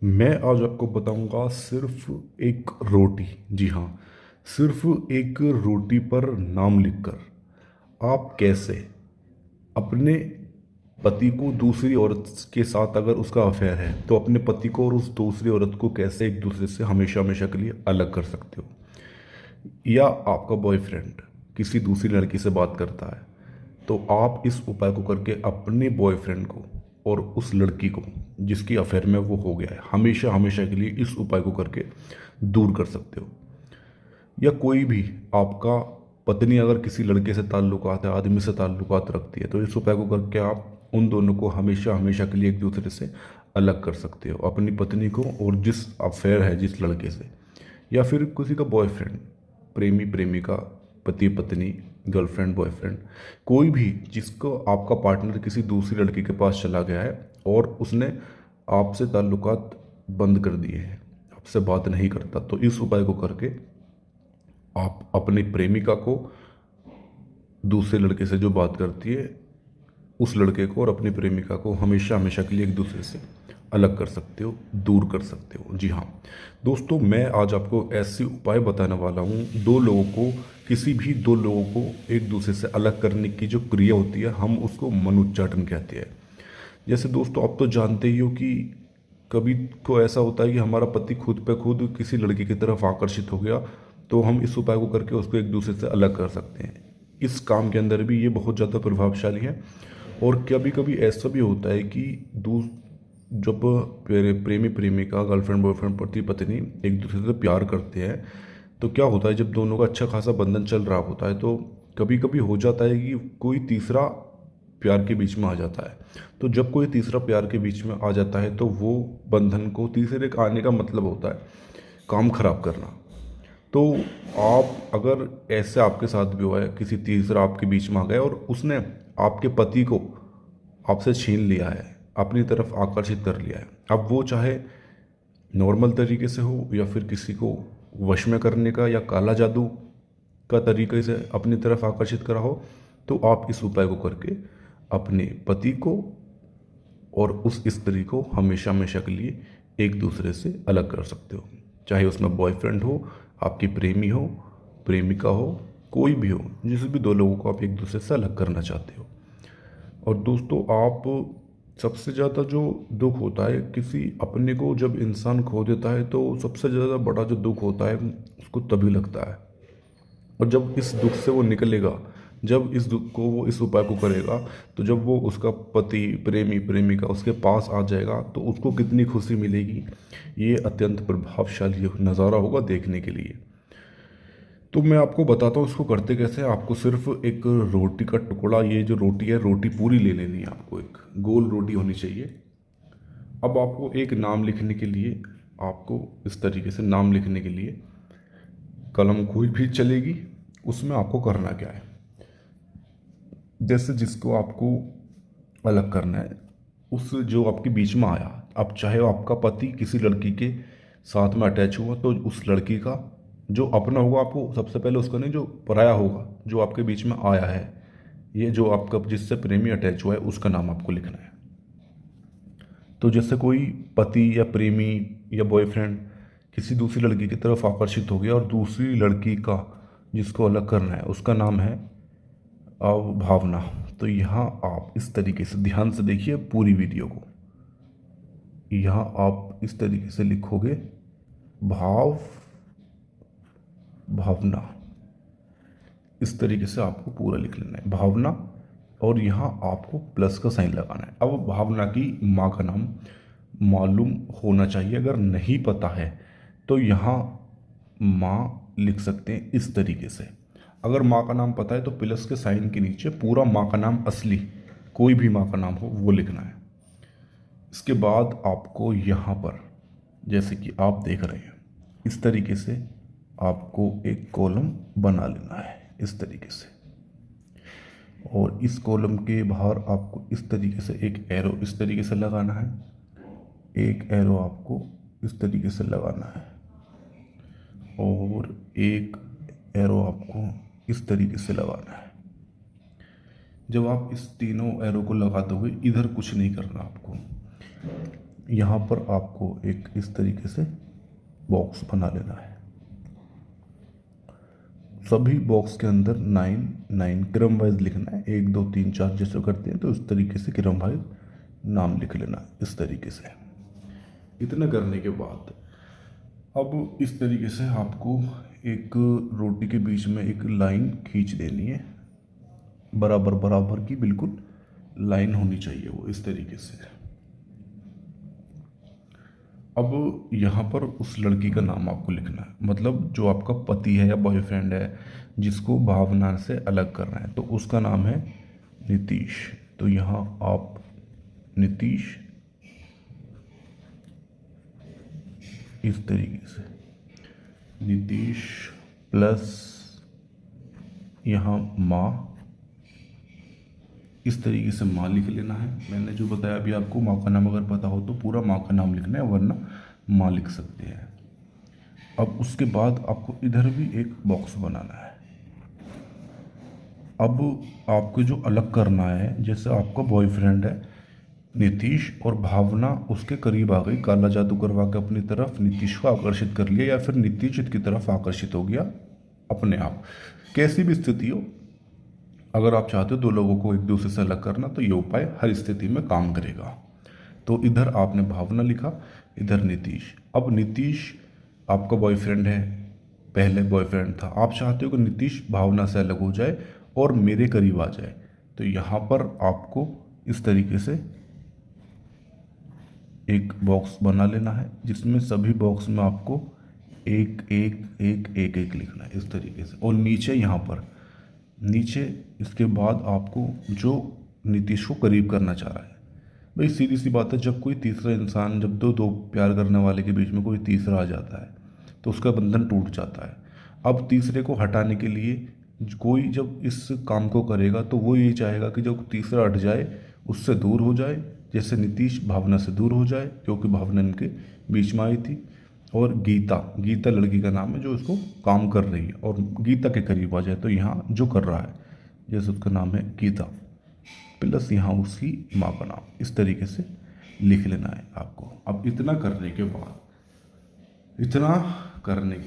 मैं आज आपको बताऊंगा सिर्फ एक रोटी। जी हाँ, सिर्फ एक रोटी पर नाम लिखकर आप कैसे अपने पति को दूसरी औरत के साथ, अगर उसका अफेयर है तो अपने पति को और उस दूसरी औरत को कैसे एक दूसरे से हमेशा हमेशा के लिए अलग कर सकते हो। या आपका बॉयफ्रेंड किसी दूसरी लड़की से बात करता है तो आप इस उपाय को करके अपने बॉयफ्रेंड को और उस लड़की को जिसकी अफेयर में वो हो गया है हमेशा हमेशा के लिए इस उपाय को करके दूर कर सकते हो। या कोई भी आपका पत्नी अगर किसी लड़के से ताल्लुकात है, आदमी से ताल्लुकात रखती है, तो इस उपाय को करके आप उन दोनों को हमेशा हमेशा के लिए एक दूसरे से अलग कर सकते हो, अपनी पत्नी को और जिस अफेयर है जिस लड़के से। या फिर किसी का बॉयफ्रेंड, प्रेमी प्रेमिका, पति पत्नी, गर्लफ्रेंड बॉयफ्रेंड, कोई भी जिसको आपका पार्टनर किसी दूसरी लड़की के पास चला गया है और उसने आपसे ताल्लुकात बंद कर दिए हैं, आपसे बात नहीं करता, तो इस उपाय को करके आप अपनी प्रेमिका को दूसरे लड़के से जो बात करती है उस लड़के को और अपनी प्रेमिका को हमेशा हमेशा के लिए एक दूसरे से अलग कर सकते हो, दूर कर सकते हो। जी हाँ दोस्तों, मैं आज आपको ऐसे उपाय बताने वाला हूँ दो लोगों को, किसी भी दो लोगों को एक दूसरे से अलग करने की जो क्रिया होती है हम उसको मनोच्चाटन कहते हैं। जैसे दोस्तों, आप तो जानते ही हो कि कभी को ऐसा होता है कि हमारा पति खुद पे खुद किसी लड़की की तरफ आकर्षित हो गया, तो हम इस उपाय को करके उसको एक दूसरे से अलग कर सकते हैं। इस काम के अंदर भी ये बहुत ज़्यादा प्रभावशाली है। और कभी कभी ऐसा भी होता है कि जब प्रेमी प्रेमिका, गर्लफ्रेंड बॉयफ्रेंड, पति पत्नी एक दूसरे से प्यार करते हैं तो क्या होता है, जब दोनों का अच्छा खासा बंधन चल रहा होता है तो कभी कभी हो जाता है कि कोई तीसरा प्यार के बीच में आ जाता है। तो जब कोई तीसरा प्यार के बीच में आ जाता है तो वो बंधन को, तीसरे का आने का मतलब होता है काम खराब करना। तो आप अगर ऐसे आपके साथ भी हुआ है, किसी तीसरा आपके बीच में आ गया और उसने आपके पति को आपसे छीन लिया है, अपनी तरफ आकर्षित कर लिया है, अब वो चाहे नॉर्मल तरीके से हो या फिर किसी को वश में करने का या काला जादू का तरीके से अपनी तरफ आकर्षित करा हो, तो आप इस उपाय को करके अपने पति को और उस स्त्री को हमेशा हमेशा के लिए एक दूसरे से अलग कर सकते हो। चाहे उसमें बॉयफ्रेंड हो, आपकी प्रेमी हो, प्रेमिका हो, कोई भी हो, जिस भी दो लोगों को आप एक दूसरे से अलग करना चाहते हो। और दोस्तों, आप सबसे ज़्यादा जो दुख होता है किसी अपने को जब इंसान खो देता है, तो सबसे ज़्यादा बड़ा जो दुख होता है उसको तभी लगता है। और जब इस दुख से वो निकलेगा, जब इस दुख को वो इस उपाय को करेगा, तो जब वो उसका पति, प्रेमी प्रेमिका उसके पास आ जाएगा तो उसको कितनी खुशी मिलेगी, ये अत्यंत प्रभावशाली नज़ारा होगा देखने के लिए। तो मैं आपको बताता हूँ इसको करते कैसे हैं। आपको सिर्फ एक रोटी का टुकड़ा, ये जो रोटी है रोटी पूरी ले लेनी है, आपको एक गोल रोटी होनी चाहिए। अब आपको एक नाम लिखने के लिए, आपको इस तरीके से नाम लिखने के लिए कलम कोई भी चलेगी। उसमें आपको करना क्या है, जैसे जिसको आपको अलग करना है, उस जो आपके बीच में आया, अब चाहे वो आपका पति किसी लड़की के साथ में अटैच हुआ तो उस लड़की का जो अपना होगा, आपको सबसे पहले उसका नहीं, जो पराया होगा जो आपके बीच में आया है, ये जो आपका जिससे प्रेमी अटैच हुआ है उसका नाम आपको लिखना है। तो जैसे कोई पति या प्रेमी या बॉयफ्रेंड किसी दूसरी लड़की की तरफ आकर्षित हो गया और दूसरी लड़की का जिसको अलग करना है उसका नाम है भावना। तो यहाँ आप इस तरीके से ध्यान से देखिए पूरी वीडियो को। यहाँ आप इस तरीके से लिखोगे भाव भावना, इस तरीके से आपको पूरा लिख लेना है भावना। और यहाँ आपको प्लस का साइन लगाना है। अब भावना की माँ का नाम मालूम होना चाहिए, अगर नहीं पता है तो यहाँ माँ लिख सकते हैं इस तरीके से। अगर माँ का नाम पता है तो प्लस के साइन के नीचे पूरा माँ का नाम, असली कोई भी माँ का नाम हो वो लिखना है। इसके बाद आपको यहाँ पर, जैसे कि आप देख रहे हैं, इस तरीके से आपको एक कॉलम बना लेना है इस तरीके से। और इस कॉलम के बाहर आपको इस तरीके से एक एरो इस तरीके से लगाना है, एक एरो आपको इस तरीके से लगाना है, और एक एरो आपको इस तरीके से लगाना है। जब आप इस तीनों एरो को लगा दोगे, इधर कुछ नहीं करना आपको, यहाँ पर आपको एक इस तरीके से बॉक्स बना लेना है। सभी बॉक्स के अंदर 9 9 क्रम वाइज लिखना है, 1 2 3 4 जैसे करते हैं तो इस तरीके से क्रम वाइज नाम लिख लेना इस तरीके से। इतना करने के बाद अब इस तरीके से आपको एक रोटी के बीच में एक लाइन खींच देनी है, बराबर बराबर की बिल्कुल लाइन होनी चाहिए वो इस तरीके से। अब यहाँ पर उस लड़की का नाम आपको लिखना है, मतलब जो आपका पति है या बॉयफ्रेंड है जिसको भावना से अलग करना है, तो उसका नाम है नीतीश। तो यहाँ आप नीतीश इस तरीके से, नीतीश प्लस यहाँ माँ, इस तरीके से माँ लिख लेना है। मैंने जो बताया अभी आपको, माँ का नाम अगर पता हो तो पूरा माँ का नाम लिखना है, वरना माँ लिख सकते हैं। अब उसके बाद आपको इधर भी एक बॉक्स बनाना है। अब आपको जो अलग करना है, जैसे आपका बॉयफ्रेंड है नीतीश और भावना उसके करीब आ गई, काला जादू करवा के अपनी तरफ नीतीश को आकर्षित कर लिया, या फिर नीतीश इसकी तरफ आकर्षित हो गया अपने आप। कैसी भी स्थिति हो, अगर आप चाहते हो दो लोगों को एक दूसरे से अलग करना तो ये उपाय हर स्थिति में काम करेगा। तो इधर आपने भावना लिखा, इधर नीतीश। अब नीतीश आपका बॉयफ्रेंड है, पहले बॉयफ्रेंड था, आप चाहते हो कि नीतीश भावना से अलग हो जाए और मेरे करीब आ जाए, तो यहाँ पर आपको इस तरीके से एक बॉक्स बना लेना है, जिसमें सभी बॉक्स में आपको एक एक एक एक एक लिखना है इस तरीके से। और नीचे यहाँ पर नीचे इसके बाद आपको जो नीतीश को करीब करना चाह रहा है, भाई सीधी सी बात है, जब कोई तीसरा इंसान, जब दो दो प्यार करने वाले के बीच में कोई तीसरा आ जाता है तो उसका बंधन टूट जाता है। अब तीसरे को हटाने के लिए कोई जब इस काम को करेगा तो वो ये चाहेगा कि जब तीसरा हट जाए उससे दूर हो जाए, जैसे नीतीश भावना से दूर हो जाए क्योंकि भावना इनके बीच में आई थी। और गीता, गीता लड़की का नाम है जो इसको काम कर रही है, और गीता के करीब आ जाए, तो यहाँ जो कर रहा है जैसे उसका नाम है गीता प्लस यहाँ उसकी माँ का नाम, इस तरीके से लिख लेना है आपको। अब इतना करने के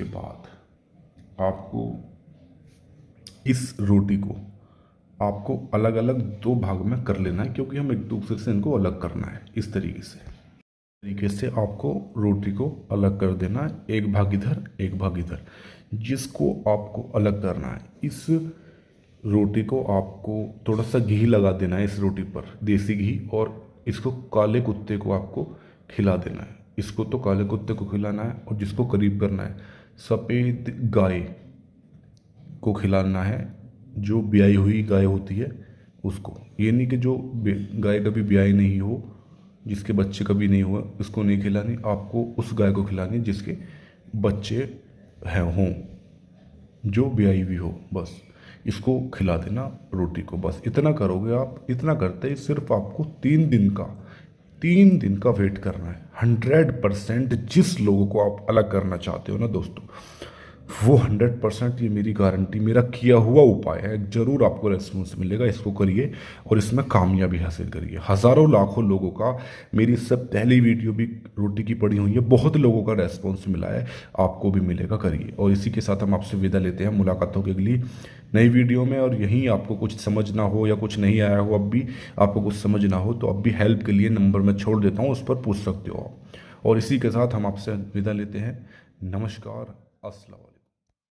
बाद आपको इस रोटी को आपको अलग अलग दो भाग में कर लेना है, क्योंकि हम एक दूसरे से इनको अलग करना है। इस तरीके से आपको रोटी को अलग कर देना है, एक भाग इधर एक भाग इधर। जिसको आपको अलग करना है, इस रोटी को आपको थोड़ा सा घी लगा देना है इस रोटी पर, देसी घी, और इसको काले कुत्ते को आपको खिला देना है। इसको तो काले कुत्ते को खिलाना है, और जिसको करीब करना है सफ़ेद गाय को खिलाना है, जो ब्याई हुई गाय होती है उसको। ये नहीं कि जो गाय कभी ब्याई नहीं हो, जिसके बच्चे कभी नहीं हुए, उसको नहीं खिलानी, आपको उस गाय को खिलानी जिसके बच्चे हैं हों, जो ब्याई हुई हो, बस इसको खिला देना रोटी को। बस इतना करोगे आप। इतना करते ही सिर्फ आपको 3 दिन का वेट करना है। 100% जिस लोगों को आप अलग करना चाहते हो ना दोस्तों, वो 100% ये मेरी गारंटी, मेरा किया हुआ उपाय है, ज़रूर आपको रेस्पॉन्स मिलेगा। इसको करिए और इसमें कामयाबी हासिल करिए। हज़ारों लाखों लोगों का मेरी सब पहली वीडियो भी रोटी की पड़ी हुई है, बहुत लोगों का रेस्पॉन्स मिला है, आपको भी मिलेगा, करिए। और इसी के साथ हम आपसे विदा लेते हैं, मुलाकात होगी अगली नई वीडियो में। और यहीं आपको कुछ समझ ना हो या कुछ नहीं आया हो, अब भी आपको कुछ समझ ना हो, तो अब भी हेल्प के लिए नंबर मैं छोड़ देता हूँ, उस पर पूछ सकते हो आप। और इसी के साथ हम आपसे विदा लेते हैं। नमस्कार, अस्सलाम वालेकुम।